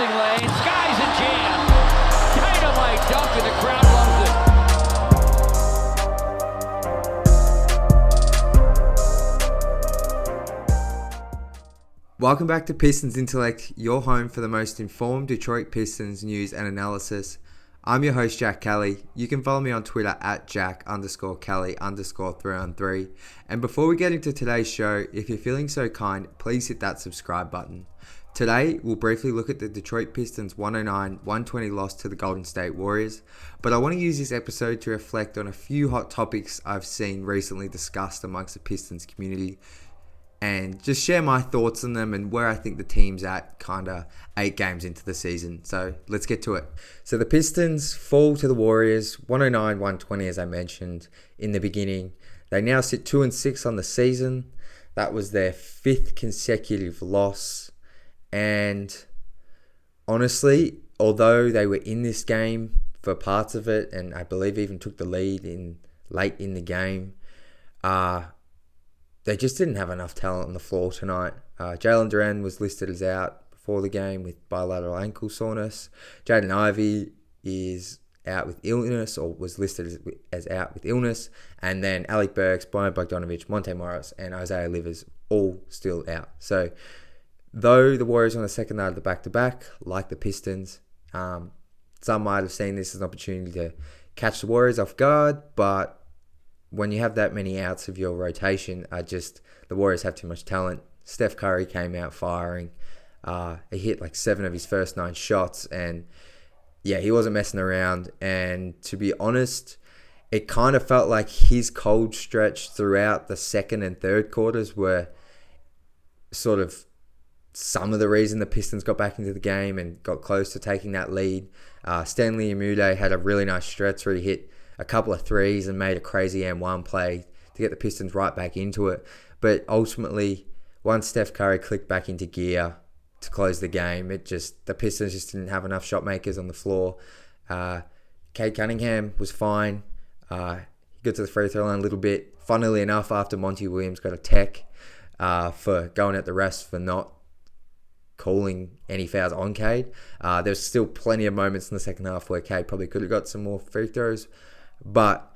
passing lane. Sky's a jam. Dynamite dunk and the crowd loves it. Welcome back to Pistons Intellect, your home for the most informed Detroit Pistons news and analysis. I'm your host, Jack Kelly. You can follow me on Twitter at Jack_Kelly_3on3. And before we get into today's show, if you're feeling so kind, please hit that subscribe button. Today, we'll briefly look at the Detroit Pistons 109-120 loss to the Golden State Warriors. But I want to use this episode to reflect on a few hot topics I've seen recently discussed amongst the Pistons community, and just share my thoughts on them and where I think the team's at kind of 8 games into the season. So let's get to it. So the Pistons fall to the Warriors 109-120, as I mentioned in the beginning. They now sit 2-6 on the season. That was their 5th consecutive loss. And honestly, although they were in this game for parts of it, and I believe even took the lead late in the game, they just didn't have enough talent on the floor tonight. Jalen Duren was listed as out before the game with bilateral ankle soreness. Jaden Ivey is out with illness, or was listed as out with illness. And then Alec Burks, Bojan Bogdanovic, Monte Morris, and Isaiah Livers all still out. So though the Warriors on the second night of the back-to-back, like the Pistons, some might have seen this as an opportunity to catch the Warriors off guard, but when you have that many outs of your rotation, the Warriors have too much talent. Steph Curry came out firing. He hit like 7 of his first 9 shots, and yeah, he wasn't messing around. And to be honest, it kind of felt like his cold stretch throughout the second and third quarters were sort of some of the reason the Pistons got back into the game and got close to taking that lead. Stanley Umude had a really nice stretch where he hit a couple of threes and made a crazy M1 play to get the Pistons right back into it. But ultimately, once Steph Curry clicked back into gear to close the game, the Pistons just didn't have enough shot makers on the floor. Cade Cunningham was fine. He got to the free throw line a little bit. Funnily enough, after Monty Williams got a tech for going at the refs for not calling any fouls on Cade. There's still plenty of moments in the second half where Cade probably could have got some more free throws. But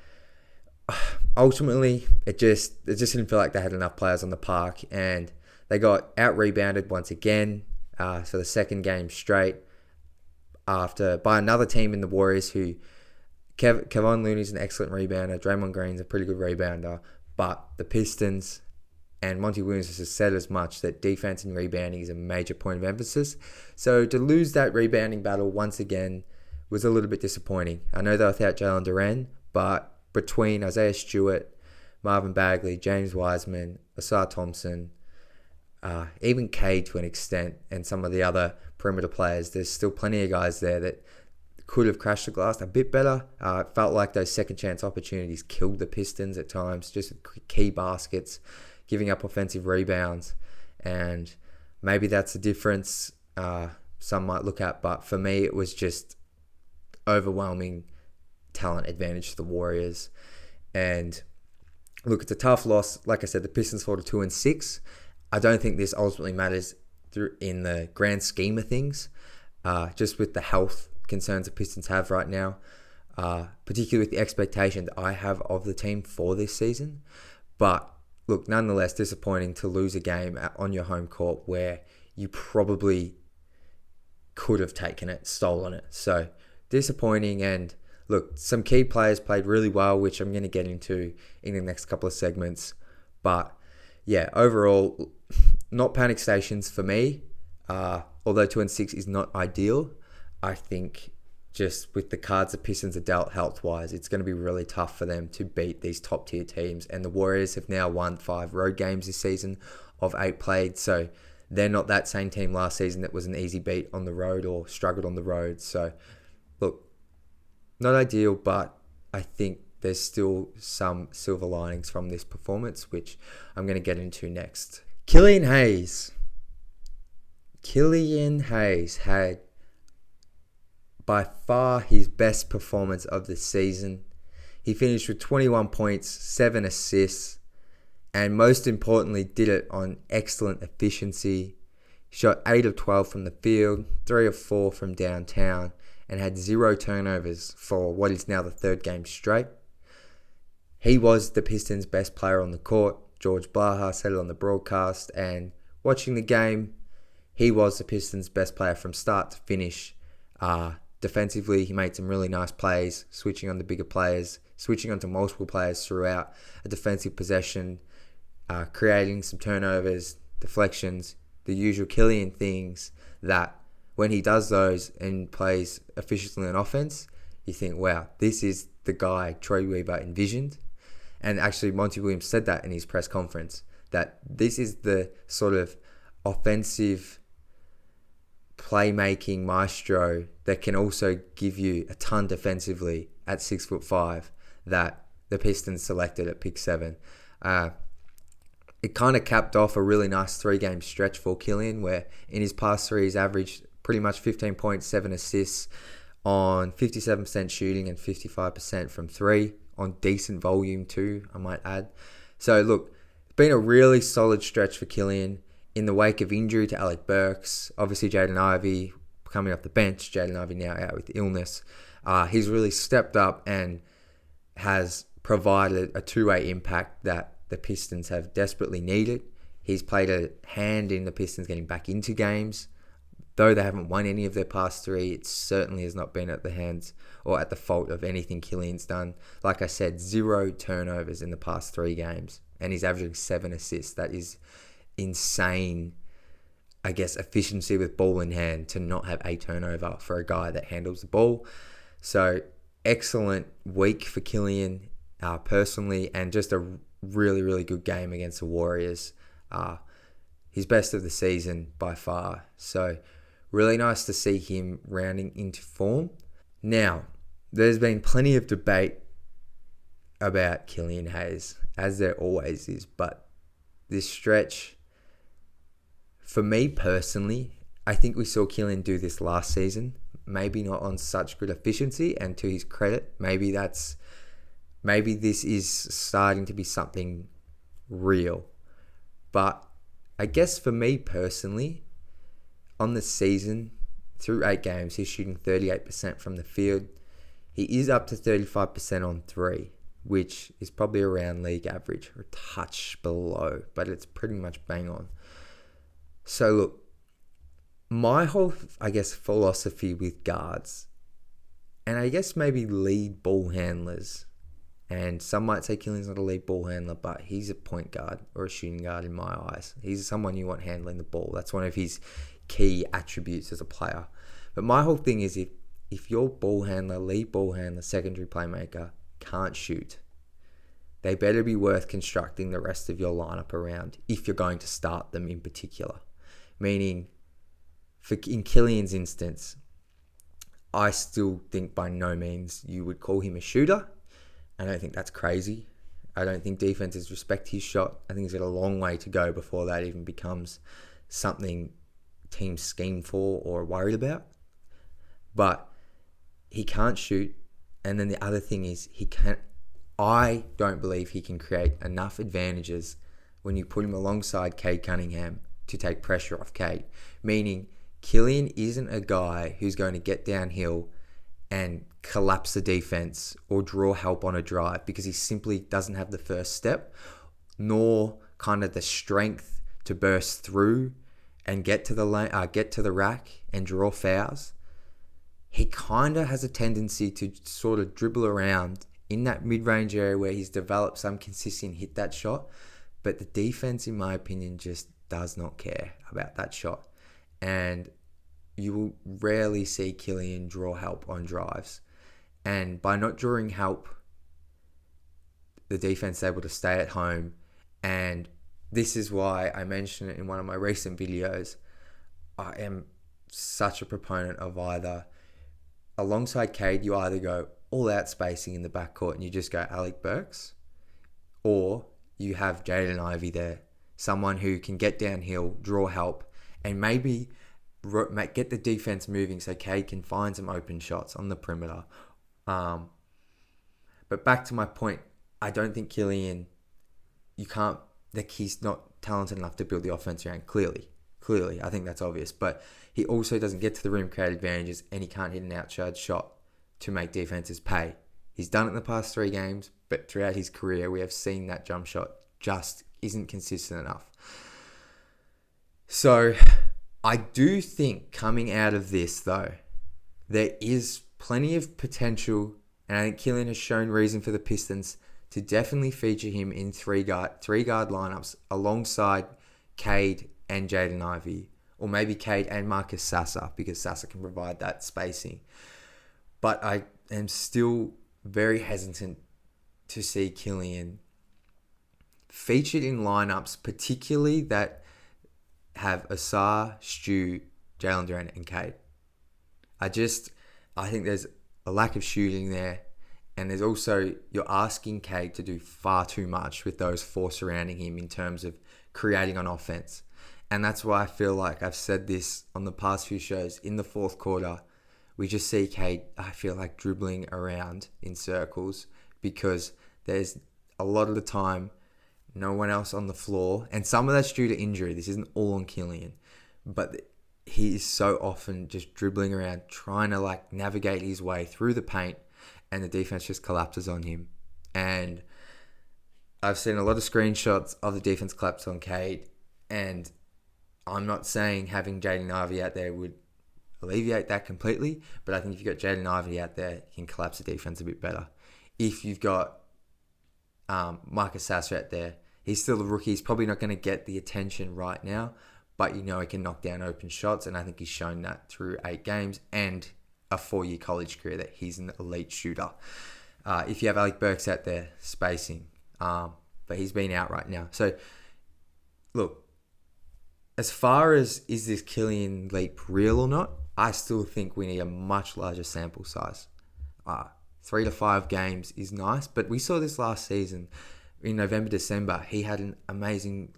ultimately, it just didn't feel like they had enough players on the park, and they got out-rebounded once again for the second game straight by another team in the Warriors who Kevon Looney's an excellent rebounder, Draymond Green's a pretty good rebounder, but the Pistons and Monty Williams has said as much that defense and rebounding is a major point of emphasis. So to lose that rebounding battle once again was a little bit disappointing. I know they're without Jalen Duren, but between Isaiah Stewart, Marvin Bagley, James Wiseman, Asar Thompson, even Cade to an extent, and some of the other perimeter players, there's still plenty of guys there that could have crashed the glass a bit better. It felt like those second chance opportunities killed the Pistons at times, just with key baskets, giving up offensive rebounds, and maybe that's a difference some might look at, but for me it was just overwhelming talent advantage to the Warriors. And look, it's a tough loss. Like I said, the Pistons fall to 2-6. I don't think this ultimately matters in the grand scheme of things, just with the health concerns the Pistons have right now, particularly with the expectation that I have of the team for this season. But look, nonetheless, disappointing to lose a game on your home court where you probably could have taken it, stolen it. So disappointing. And look, some key players played really well, which I'm going to get into in the next couple of segments. But yeah, overall, not panic stations for me. Although 2-6 is not ideal, I think just with the cards the Pistons are dealt health-wise, it's going to be really tough for them to beat these top-tier teams. And the Warriors have now won 5 road games this season of 8 played. So they're not that same team last season that was an easy beat on the road or struggled on the road. So look, not ideal, but I think there's still some silver linings from this performance, which I'm going to get into next. Killian Hayes had by far his best performance of the season. He finished with 21 points, 7 assists, and most importantly, did it on excellent efficiency, He shot 8 of 12 from the field, 3 of 4 from downtown, and had 0 turnovers for what is now the third game straight. He was the Pistons' best player on the court. George Blaha said it on the broadcast, and watching the game, he was the Pistons' best player from start to finish. Defensively, he made some really nice plays, switching on the bigger players, switching onto multiple players throughout a defensive possession, creating some turnovers, deflections, the usual Killian things that when he does those and plays efficiently on offense, you think, wow, this is the guy Troy Weaver envisioned. And actually, Monty Williams said that in his press conference, that this is the sort of offensive playmaking maestro that can also give you a ton defensively at 6'5" that the Pistons selected at pick 7. It kind of capped off a really nice 3-game stretch for Killian, where in his past 3 he's averaged pretty much 15 points, 7 assists on 57% shooting and 55% from 3 on decent volume too, I might add. So look, it's been a really solid stretch for Killian in the wake of injury to Alec Burks. Obviously Jaden Ivey coming off the bench, Jaden Ivey now out with illness. He's really stepped up and has provided a two-way impact that the Pistons have desperately needed. He's played a hand in the Pistons getting back into games. Though they haven't won any of their past 3, it certainly has not been at the hands or at the fault of anything Killian's done. Like I said, 0 turnovers in the past 3 games, and he's averaging 7 assists. That is insane, I guess, efficiency with ball in hand to not have a turnover for a guy that handles the ball. So excellent week for Killian personally, and just a really, really good game against the Warriors. His best of the season by far. So really nice to see him rounding into form. Now, there's been plenty of debate about Killian Hayes, as there always is, but this stretch, for me personally, I think we saw Killian do this last season, maybe not on such good efficiency, and to his credit, maybe this is starting to be something real. But I guess for me personally, on the season, through 8 games, he's shooting 38% from the field. He is up to 35% on 3, which is probably around league average, or a touch below, but it's pretty much bang on. So look, my whole, I guess, philosophy with guards, and I guess maybe lead ball handlers, and some might say Killian's not a lead ball handler, but he's a point guard or a shooting guard in my eyes. He's someone you want handling the ball. That's one of his key attributes as a player. But my whole thing is if your ball handler, lead ball handler, secondary playmaker can't shoot, they better be worth constructing the rest of your lineup around if you're going to start them in particular. Meaning, in Killian's instance, I still think by no means you would call him a shooter. I don't think that's crazy. I don't think defenses respect his shot. I think he's got a long way to go before that even becomes something teams scheme for or worried about. But he can't shoot. And then the other thing is I don't believe he can create enough advantages when you put him alongside Cade Cunningham to take pressure off Cade. Meaning Killian isn't a guy who's going to get downhill and collapse the defense or draw help on a drive, because he simply doesn't have the first step, nor kind of the strength to burst through and get to the lane, get to the rack and draw fouls. He kind of has a tendency to sort of dribble around in that mid-range area where he's developed some consistent hit that shot, but the defense, in my opinion, just does not care about that shot. And you will rarely see Killian draw help on drives. And by not drawing help, the defense is able to stay at home. And this is why I mentioned it in one of my recent videos. I am such a proponent of either, alongside Cade, you either go all out spacing in the backcourt and you just go Alec Burks, or you have Jaden Ivey there, someone who can get downhill, draw help, and maybe get the defense moving so Cade can find some open shots on the perimeter. But back to my point, I don't think Killian, he's not talented enough to build the offense around, clearly. Clearly, I think that's obvious. But he also doesn't get to the rim, create advantages, and he can't hit an outside shot to make defenses pay. He's done it in the past 3 games, but throughout his career, we have seen that jump shot just isn't consistent enough. So I do think coming out of this, though, there is plenty of potential, and I think Killian has shown reason for the Pistons to definitely feature him in three guard lineups alongside Cade and Jaden Ivey, or maybe Cade and Marcus Sasser, because Sasser can provide that spacing. But I am still very hesitant to see Killian featured in lineups, particularly that have Asar, Stu, Jalen Duren, and Cade. I think there's a lack of shooting there. And there's also, you're asking Cade to do far too much with those 4 surrounding him in terms of creating on offense. And that's why I feel like I've said this on the past few shows. In the fourth quarter, we just see Cade, I feel like, dribbling around in circles because there's a lot of the time no one else on the floor. And some of that's due to injury. This isn't all on Killian. But he is so often just dribbling around, trying to navigate his way through the paint. And the defense just collapses on him. And I've seen a lot of screenshots of the defense collapse on Cade. And I'm not saying having Jaden Ivey out there would alleviate that completely. But I think if you've got Jaden Ivey out there, you can collapse the defense a bit better. If you've got Marcus Sasser out there, he's still a rookie. He's probably not going to get the attention right now. But he can knock down open shots. And I think he's shown that through 8 games. And a 4-year college career that he's an elite shooter. If you have Alec Burks out there, spacing. But he's been out right now. So, look, as far as is this Killian leap real or not, I still think we need a much larger sample size. 3 to 5 games is nice, but we saw this last season. In November, December, he had an amazing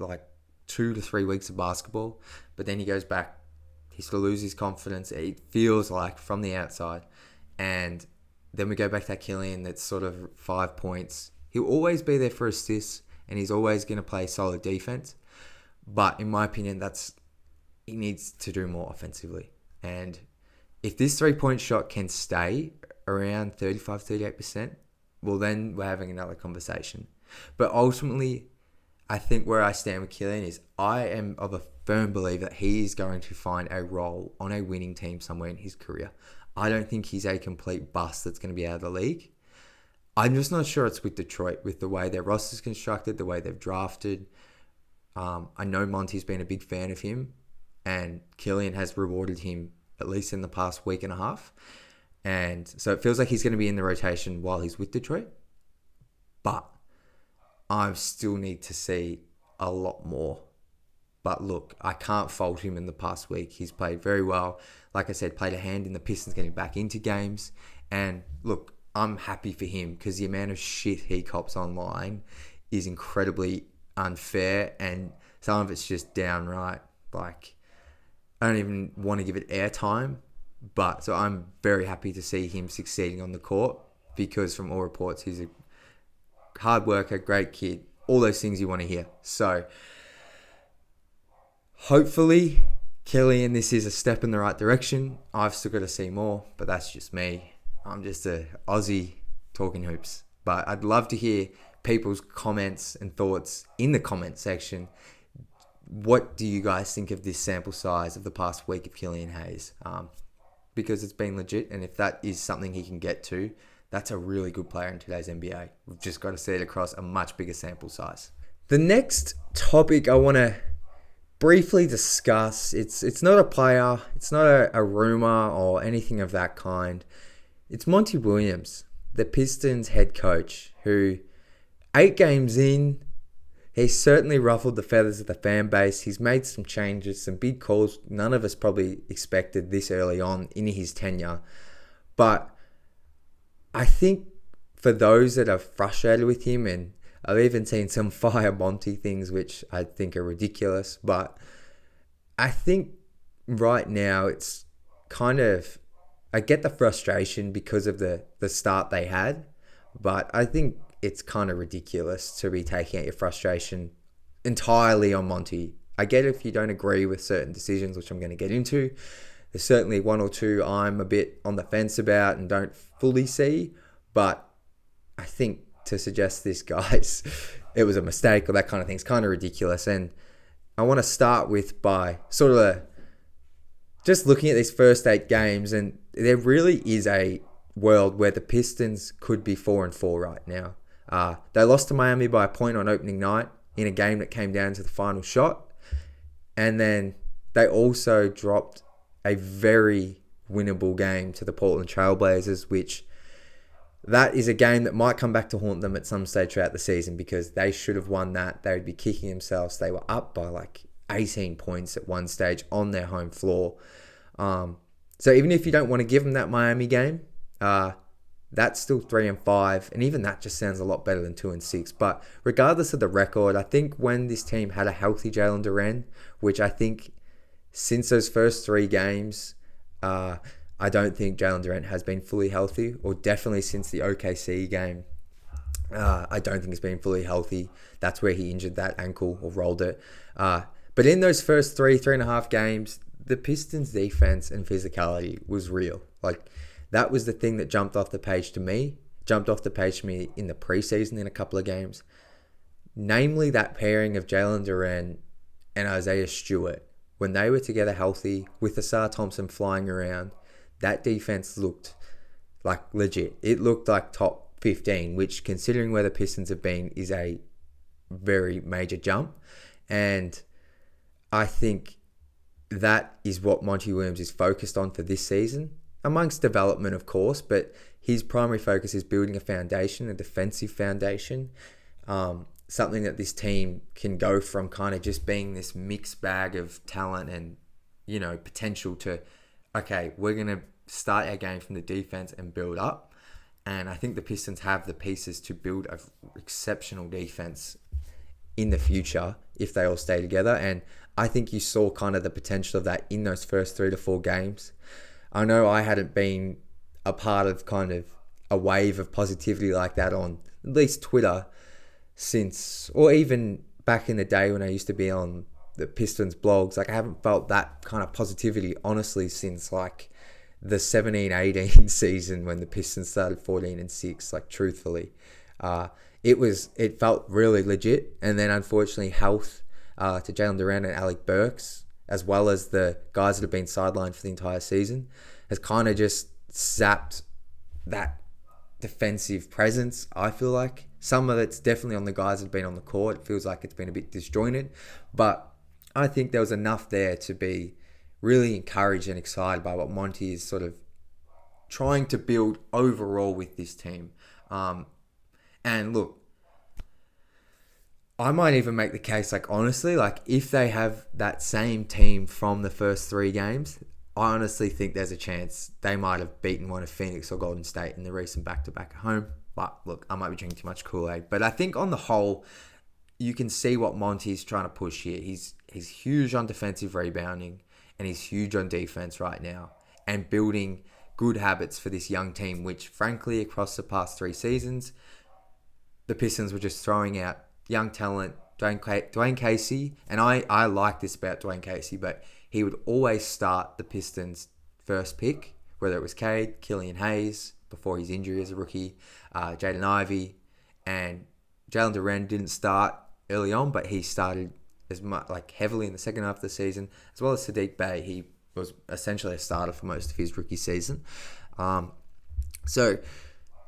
2 to 3 weeks of basketball, but then he goes back. He still loses his confidence. It feels like from the outside. And then we go back to that Killian that's sort of 5 points. He'll always be there for assists and he's always going to play solid defense. But in my opinion, he needs to do more offensively. And if this 3-point shot can stay around 35-38%, well, then we're having another conversation. But ultimately, I think where I stand with Killian is I am of a firm believer that he is going to find a role on a winning team somewhere in his career. I don't think he's a complete bust that's going to be out of the league. I'm just not sure it's with Detroit, with the way their roster's constructed, the way they've drafted. I know Monty's been a big fan of him, and Killian has rewarded him at least in the past week and a half. And so it feels like he's going to be in the rotation while he's with Detroit. But I still need to see a lot more. But look, I can't fault him in the past week. He's played very well. Like I said, played a hand in the Pistons getting back into games. And look, I'm happy for him because the amount of shit he cops online is incredibly unfair. And some of it's just downright, I don't even want to give it airtime. But so I'm very happy to see him succeeding on the court because from all reports, he's a hard worker, great kid, all those things you want to hear. So hopefully, Killian, this is a step in the right direction. I've still got to see more, but that's just me. I'm just a Aussie talking hoops. But I'd love to hear people's comments and thoughts in the comment section. What do you guys think of this sample size of the past week of Killian Hayes? Because it's been legit, and if that is something he can get to, that's a really good player in today's NBA. We've just got to see it across a much bigger sample size. The next topic I want to briefly discuss, it's not a player, it's not a rumor or anything of that kind. It's Monty Williams, the Pistons head coach, who 8 games in, he's certainly ruffled the feathers of the fan base. He's made some changes, some big calls. None of us probably expected this early on in his tenure. But I think for those that are frustrated with him, and I've even seen some fire Monty things which I think are ridiculous, but I think right now it's kind of, I get the frustration because of the start they had, but I think it's kind of ridiculous to be taking out your frustration entirely on Monty. I get if you don't agree with certain decisions, which I'm going to get into. There's certainly one or two I'm a bit on the fence about and don't fully see, but I think to suggest this, guys, it was a mistake or that kind of thing is kind of ridiculous. And I want to start with by sort of just looking at these first 8 games, and there really is a world where the Pistons could be 4-4 right now. They lost to Miami by a point on opening night in a game that came down to the final shot. And then they also dropped a very winnable game to the Portland Trailblazers, which that is a game that might come back to haunt them at some stage throughout the season because they should have won that. They would be kicking themselves. They were up by like 18 points at one stage on their home floor. So even if you don't want to give them that Miami game, that's still 3-5, and even that just sounds a lot better than 2-6. But regardless of the record, I think when this team had a healthy Jalen Duren, which I think since those first 3 games, I don't think Jalen Duren has been fully healthy, or definitely since the OKC game, I don't think he's been fully healthy. That's where he injured that ankle or rolled it. But in those first 3.5 games, the Pistons' defense and physicality was real. Like, that was the thing that jumped off the page to me in the preseason in a couple of games. Namely, that pairing of Jalen Duren and Isaiah Stewart. When they were together healthy, with Asar Thompson flying around, that defense looked like legit. It looked like top 15, which, considering where the Pistons have been, is a very major jump. And I think that is what Monty Williams is focused on for this season. Amongst development, of course, but his primary focus is building a foundation, a defensive foundation, something that this team can go from kind of just being this mixed bag of talent and, potential to, okay, we're going to start our game from the defense and build up. And I think the Pistons have the pieces to build an exceptional defense in the future if they all stay together. And I think you saw kind of the potential of that in those first 3 to 4 games. I know I hadn't been a part of kind of a wave of positivity like that on at least Twitter since, or even back in the day when I used to be on the Pistons blogs. Like, I haven't felt that kind of positivity, honestly, since like the 17-18 season when the Pistons started 14-6, like, truthfully. It felt really legit. And then, unfortunately, health to Jalen Duren and Alec Burks, as well as the guys that have been sidelined for the entire season, has kind of just zapped that defensive presence, I feel like. Some of it's definitely on the guys that have been on the court. It feels like it's been a bit disjointed. But I think there was enough there to be really encouraged and excited by what Monty is sort of trying to build overall with this team. And look, I might even make the case, like, honestly, like, if they have that same team from the first 3 games, I honestly think there's a chance they might have beaten one of Phoenix or Golden State in the recent back-to-back at home. But look, I might be drinking too much Kool-Aid. But I think on the whole, you can see what Monty's trying to push here. He's huge on defensive rebounding, and he's huge on defense right now, and building good habits for this young team, which, frankly, across the past 3 seasons, the Pistons were just throwing out young talent. Dwayne Casey, and I like this about Dwayne Casey, but he would always start the Pistons' first pick, whether it was Cade, Killian Hayes, before his injury as a rookie, Jaden Ivey, and Jalen Duren didn't start early on, but he started as much, like, heavily in the second half of the season, as well as Sadiq Bey. He was essentially a starter for most of his rookie season. So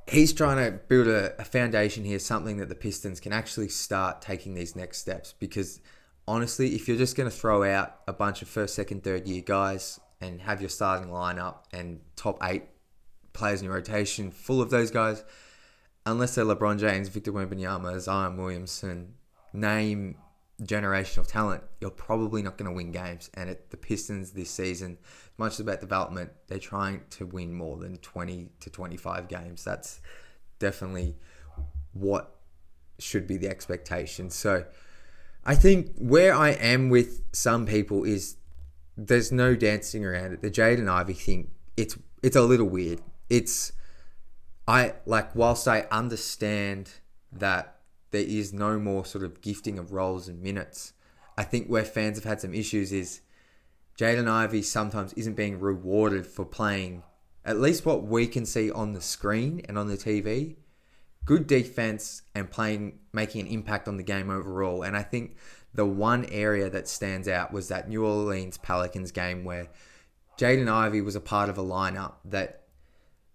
he's trying to build a foundation here, something that the Pistons can actually start taking these next steps. Because honestly, if you're just going to throw out a bunch of first, second, third year guys and have your starting lineup and top 8 players in your rotation full of those guys, unless they're LeBron James, Victor Wembanyama, Zion Williamson, name generational talent, you're probably not going to win games. And the Pistons this season, much as about development, they're trying to win more than 20 to 25 games. That's definitely what should be the expectation. So I think where I am with some people is there's no dancing around it. The Jaden Ivey thing, it's a little weird. Whilst I understand that there is no more sort of gifting of roles and minutes, I think where fans have had some issues is Jaden Ivey sometimes isn't being rewarded for playing, at least what we can see on the screen and on the TV, good defense and making an impact on the game overall. And I think the one area that stands out was that New Orleans Pelicans game where Jaden Ivey was a part of a lineup that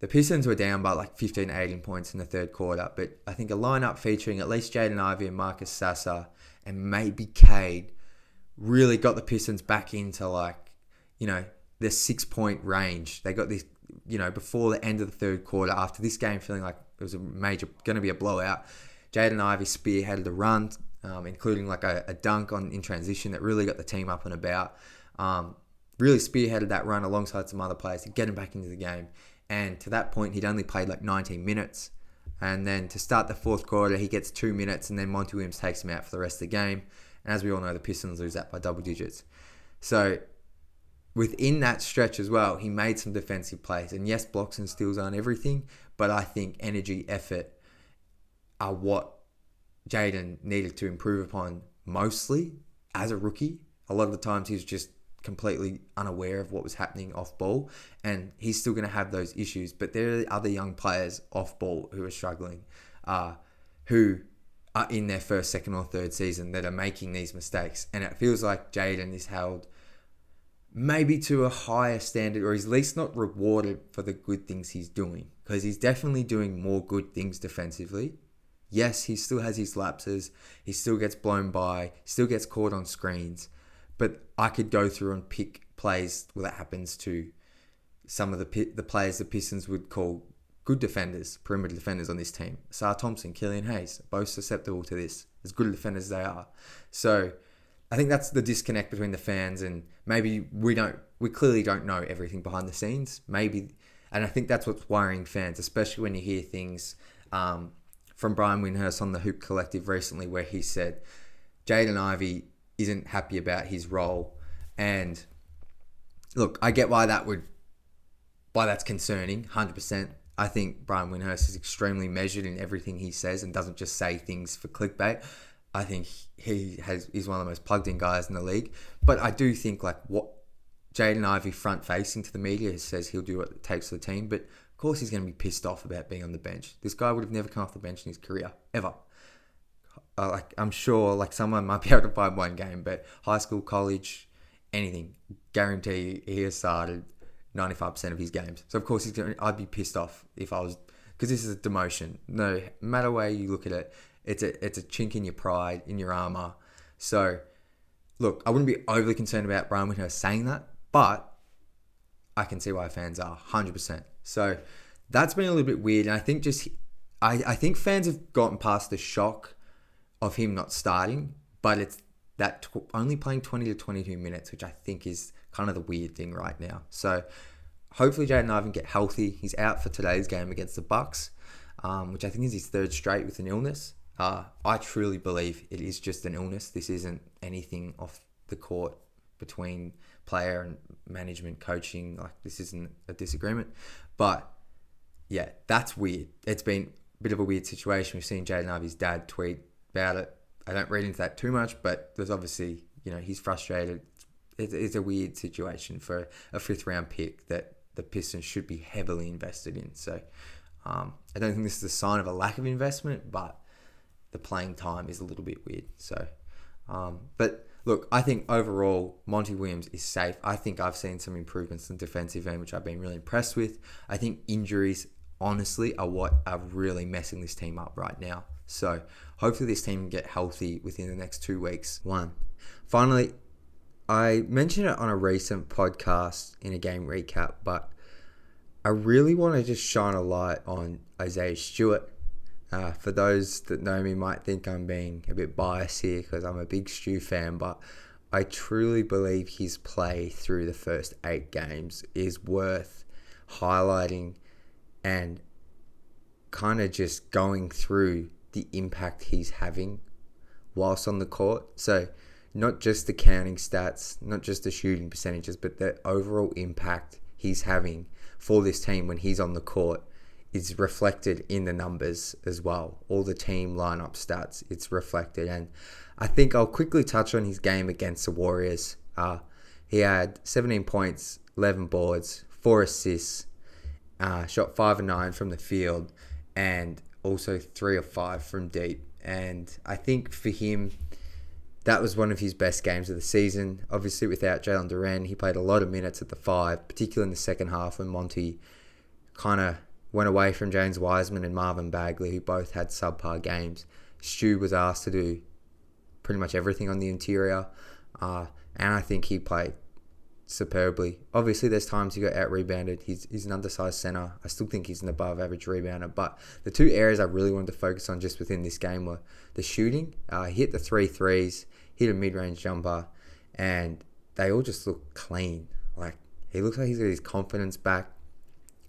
the Pistons were down by like 15, 18 points in the third quarter. But I think a lineup featuring at least Jaden Ivey and Marcus Sasser and maybe Cade really got the Pistons back into the 6-point range. They got this, before the end of the third quarter, after this game feeling like it was going to be a blowout. Jaden Ivey spearheaded the run, including like a dunk in transition that really got the team up and about. Really spearheaded that run alongside some other players to get him back into the game. And to that point, he'd only played like 19 minutes. And then to start the fourth quarter, he gets 2 minutes, and then Monty Williams takes him out for the rest of the game. And as we all know, the Pistons lose that by double digits. So within that stretch as well, he made some defensive plays. And yes, blocks and steals aren't everything, but I think energy, effort are what Jaden needed to improve upon mostly as a rookie. A lot of the times he was just completely unaware of what was happening off ball, and he's still going to have those issues. But there are other young players off ball who are struggling, who are in their first, second, or third season that are making these mistakes. And it feels like Jaden is held maybe to a higher standard, or he's at least not rewarded for the good things he's doing, because he's definitely doing more good things defensively. Yes, he still has his lapses. He still gets blown by, still gets caught on screens. But I could go through and pick plays where that happens to some of the players the Pistons would call good defenders, perimeter defenders on this team. Sar Thompson, Killian Hayes, both susceptible to this, as good defenders as they are. So I think that's the disconnect between the fans, and maybe we clearly don't know everything behind the scenes. And I think that's what's worrying fans, especially when you hear things from Brian Windhurst on the Hoop Collective recently, where he said Jaden Ivey isn't happy about his role. And look, I get why that's concerning, 100%. I think Brian Windhurst is extremely measured in everything he says and doesn't just say things for clickbait. I think he's one of the most plugged in guys in the league. But I do think like what Jaden Ivey front facing to the media says he'll do what it takes for the team. But of course he's going to be pissed off about being on the bench. This guy would have never come off the bench in his career, ever. I'm sure someone might be able to find one game, but high school, college, anything, guarantee he has started 95% of his games. So of course I'd be pissed off if I was, because this is a demotion. No matter way you look at it, it's a chink in your pride, in your armor. So look, I wouldn't be overly concerned about Brian Windhurst saying that, but I can see why fans are 100%. So that's been a little bit weird, and I think I think fans have gotten past the shock of him not starting, but it's that only playing 20 to 22 minutes, which I think is kind of the weird thing right now. So hopefully Jaden Ivey can get healthy. He's out for today's game against the Bucks, which I think is his third straight with an illness. I truly believe it is just an illness. This isn't anything off the court between player and management, coaching. This isn't a disagreement. But yeah, that's weird. It's been a bit of a weird situation. We've seen Jaden Ivey's dad tweet about it. I don't read into that too much, but there's obviously, he's frustrated. It's a weird situation for a 5th round pick that the Pistons should be heavily invested in. So I don't think this is a sign of a lack of investment, but the playing time is a little bit weird. So, but look, I think overall Monty Williams is safe. I think I've seen some improvements in the defensive end, which I've been really impressed with. I think injuries, honestly, are what are really messing this team up right now. So hopefully this team can get healthy within the next 2 weeks. Finally, I mentioned it on a recent podcast in a game recap, but I really want to just shine a light on Isaiah Stewart. For those that know me might think I'm being a bit biased here because I'm a big Stew fan, but I truly believe his play through the first 8 games is worth highlighting and kind of just going through the impact he's having whilst on the court. So not just the counting stats, not just the shooting percentages, but the overall impact he's having for this team when he's on the court is reflected in the numbers as well. All the team lineup stats, it's reflected. And I think I'll quickly touch on his game against the Warriors. He had 17 points, 11 boards, 4 assists, shot 5 of 9 from the field, and also 3 of 5 from deep. And I think for him, that was one of his best games of the season. Obviously, without Jalen Duren, he played a lot of minutes at the 5, particularly in the second half when Monty kind of went away from James Wiseman and Marvin Bagley, who both had subpar games. Stu was asked to do pretty much everything on the interior, and I think he played superbly. Obviously, there's times he got out-rebounded. He's an undersized center. I still think he's an above-average rebounder, but the two areas I really wanted to focus on just within this game were the shooting. He hit the 3 threes, hit a mid-range jumper, and they all just look clean. Like, he looks like he's got his confidence back.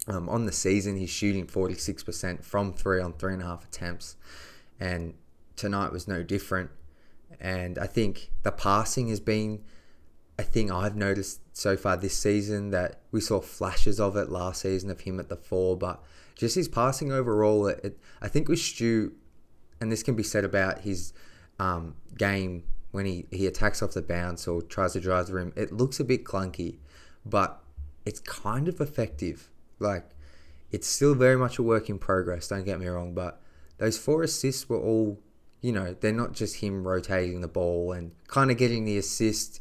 On the season, he's shooting 46% from 3 on 3.5 attempts, and tonight was no different. And I think the passing has been a thing I've noticed so far this season, that we saw flashes of it last season of him at the 4, but just his passing overall, I think with Stu, and this can be said about his game when he attacks off the bounce or tries to drive the rim, it looks a bit clunky, but it's kind of effective. Like, it's still very much a work in progress, don't get me wrong, but those 4 assists were all, they're not just him rotating the ball and kind of getting the assist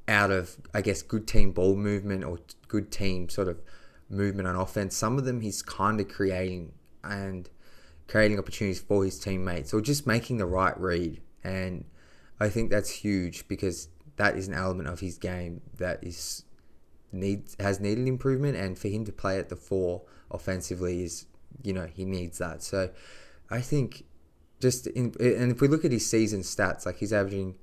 out of, I guess, good team ball movement or good team sort of movement on offense. Some of them he's kind of creating opportunities for his teammates or just making the right read. And I think that's huge because that is an element of his game that has needed improvement, and for him to play at the 4 offensively is, he needs that. So I think and if we look at his season stats, like he's averaging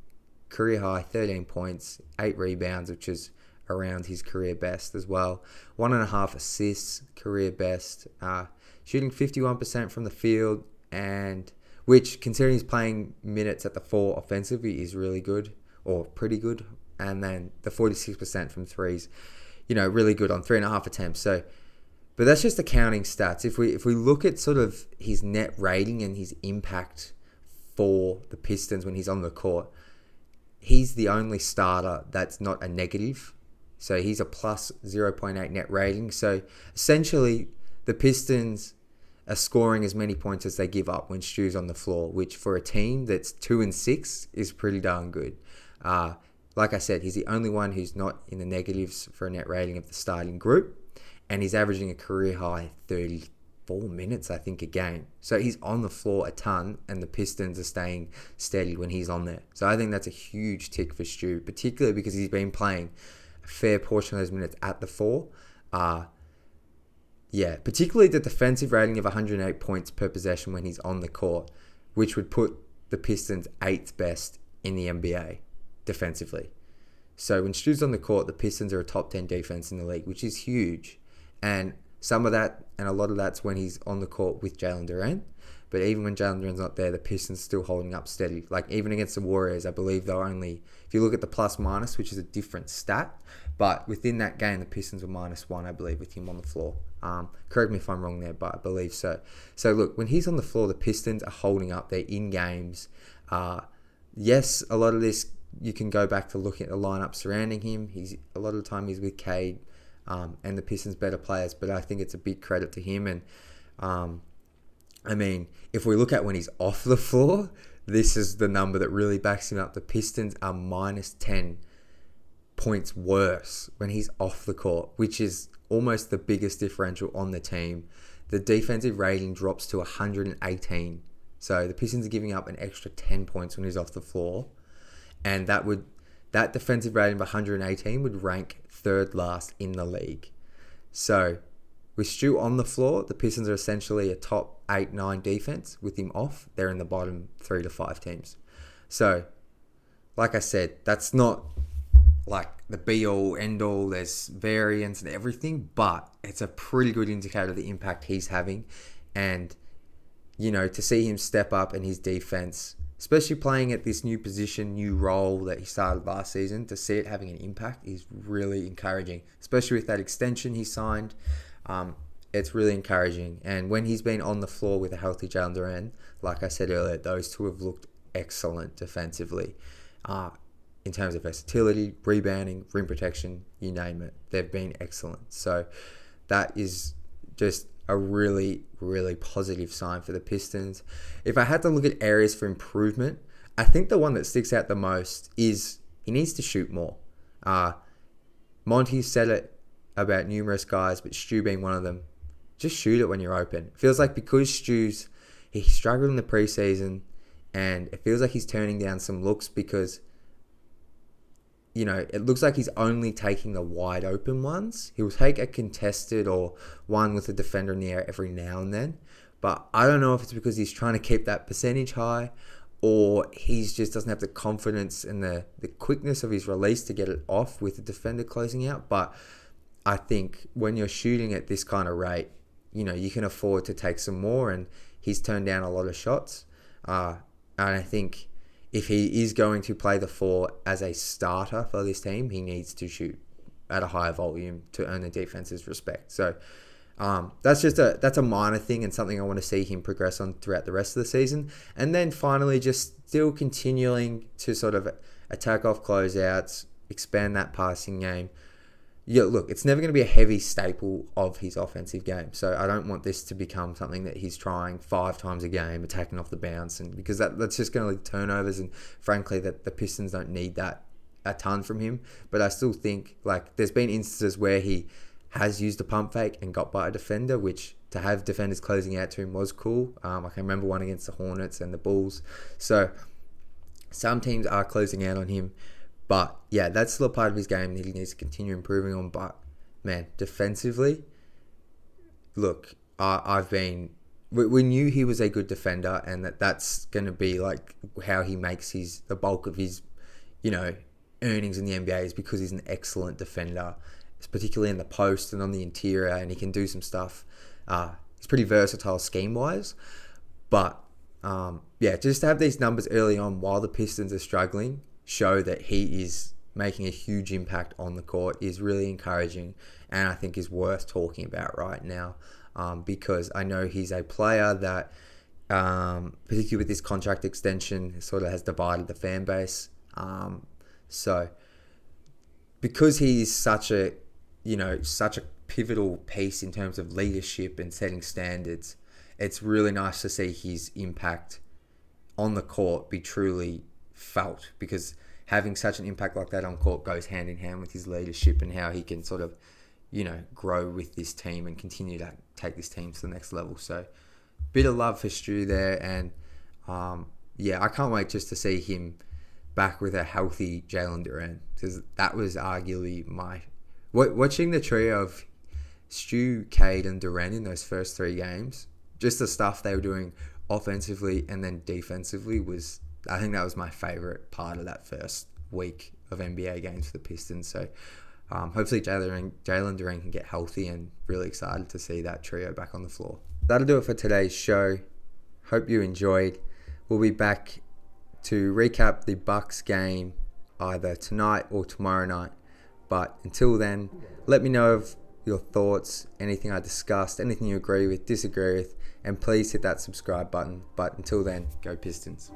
career high 13 points, 8 rebounds, which is around his career best as well, 1.5 assists, career best, shooting 51% from the field, and which, considering he's playing minutes at the 4 offensively, is really good or pretty good. And then the 46% from threes, really good on 3.5 attempts. So, but that's just the counting stats. If we look at sort of his net rating and his impact for the Pistons when he's on the court, he's the only starter that's not a negative. So he's a plus 0.8 net rating. So essentially, the Pistons are scoring as many points as they give up when Stu's on the floor, which for a team that's 2-6 is pretty darn good. Like I said, he's the only one who's not in the negatives for a net rating of the starting group, and he's averaging a career high 34 minutes, I think, a game. So he's on the floor a ton, and the Pistons are staying steady when he's on there. So I think that's a huge tick for Stu, particularly because he's been playing a fair portion of those minutes at the 4. Particularly the defensive rating of 108 points per possession when he's on the court, which would put the Pistons 8th best in the NBA defensively. So when Stu's on the court, the Pistons are a top 10 defense in the league, which is huge. And some of that, and a lot of that's when he's on the court with Jalen Duren. But even when Jalen Duren's not there, the Pistons still holding up steady. Like, even against the Warriors, I believe they're only, if you look at the plus minus, which is a different stat, but within that game, the Pistons were -1, I believe, with him on the floor. Correct me if I'm wrong there, but I believe so. So look, when he's on the floor, the Pistons are holding up. They're in games. Yes, a lot of this, you can go back to looking at the lineup surrounding him. A lot of the time he's with Cade and the Pistons' better players, but I think it's a big credit to him. And I mean, if we look at when he's off the floor, this is the number that really backs him up. The Pistons are -10 points worse when he's off the court, which is almost the biggest differential on the team. The defensive rating drops to 118. So the Pistons are giving up an extra 10 points when he's off the floor. And that defensive rating of 118 would rank 3rd last in the league. So with Stu on the floor, the Pistons are essentially a top 8-9 defense. With him off, they're in the bottom 3 to 5 teams. So, like I said, that's not like the be-all, end-all. There's variance and everything, but it's a pretty good indicator of the impact he's having. And, to see him step up in his defense, especially playing at this new position, new role that he started last season, to see it having an impact is really encouraging, especially with that extension he signed. it's really encouraging. And when he's been on the floor with a healthy Jalen Duren, like I said earlier, those two have looked excellent defensively. In terms of versatility, rebounding, rim protection, you name it. They've been excellent. So that is just a really, really positive sign for the Pistons. If I had to look at areas for improvement, I think the one that sticks out the most is he needs to shoot more. Monty said it about numerous guys, but Stu being one of them. Just shoot it when you're open. It feels like because he struggled in the preseason, and it feels like he's turning down some looks because, it looks like he's only taking the wide open ones. He'll take a contested or one with a defender in the air every now and then. But I don't know if it's because he's trying to keep that percentage high, or he just doesn't have the confidence and the quickness of his release to get it off with the defender closing out. But I think when you're shooting at this kind of rate, you can afford to take some more, and he's turned down a lot of shots. And I think if he is going to play the 4 as a starter for this team, he needs to shoot at a higher volume to earn the defense's respect. So that's a minor thing and something I want to see him progress on throughout the rest of the season. And then finally, just still continuing to sort of attack off closeouts, expand that passing game. Yeah, look, it's never going to be a heavy staple of his offensive game. So I don't want this to become something that he's trying 5 times a game, attacking off the bounce, and because that's just going to lead to turnovers. And frankly, that the Pistons don't need that a ton from him. But I still think there's been instances where he has used a pump fake and got by a defender, which to have defenders closing out to him was cool. I can remember one against the Hornets and the Bulls. So some teams are closing out on him. But yeah, that's still a part of his game that he needs to continue improving on. But man, defensively, look, we knew he was a good defender, and that's going to be how he makes the bulk of his, earnings in the NBA is because he's an excellent defender, particularly in the post and on the interior, and he can do some stuff. He's pretty versatile scheme-wise. But just to have these numbers early on while the Pistons are struggling show that he is making a huge impact on the court is really encouraging, and I think is worth talking about right now, because I know he's a player that, particularly with this contract extension, sort of has divided the fan base. So because he's such a pivotal piece in terms of leadership and setting standards, it's really nice to see his impact on the court be truly felt, because having such an impact like that on court goes hand in hand with his leadership and how he can sort of, grow with this team and continue to take this team to the next level. So bit of love for Stu there, and I can't wait just to see him back with a healthy Jalen Duren, because that was arguably watching the trio of Stu, Cade and Duren in those first 3 games, just the stuff they were doing offensively and then defensively I think that was my favourite part of that first week of NBA games for the Pistons. So hopefully Jalen Duren can get healthy, and really excited to see that trio back on the floor. That'll do it for today's show. Hope you enjoyed. We'll be back to recap the Bucks game either tonight or tomorrow night. But until then, let me know of your thoughts, anything I discussed, anything you agree with, disagree with, and please hit that subscribe button. But until then, go Pistons.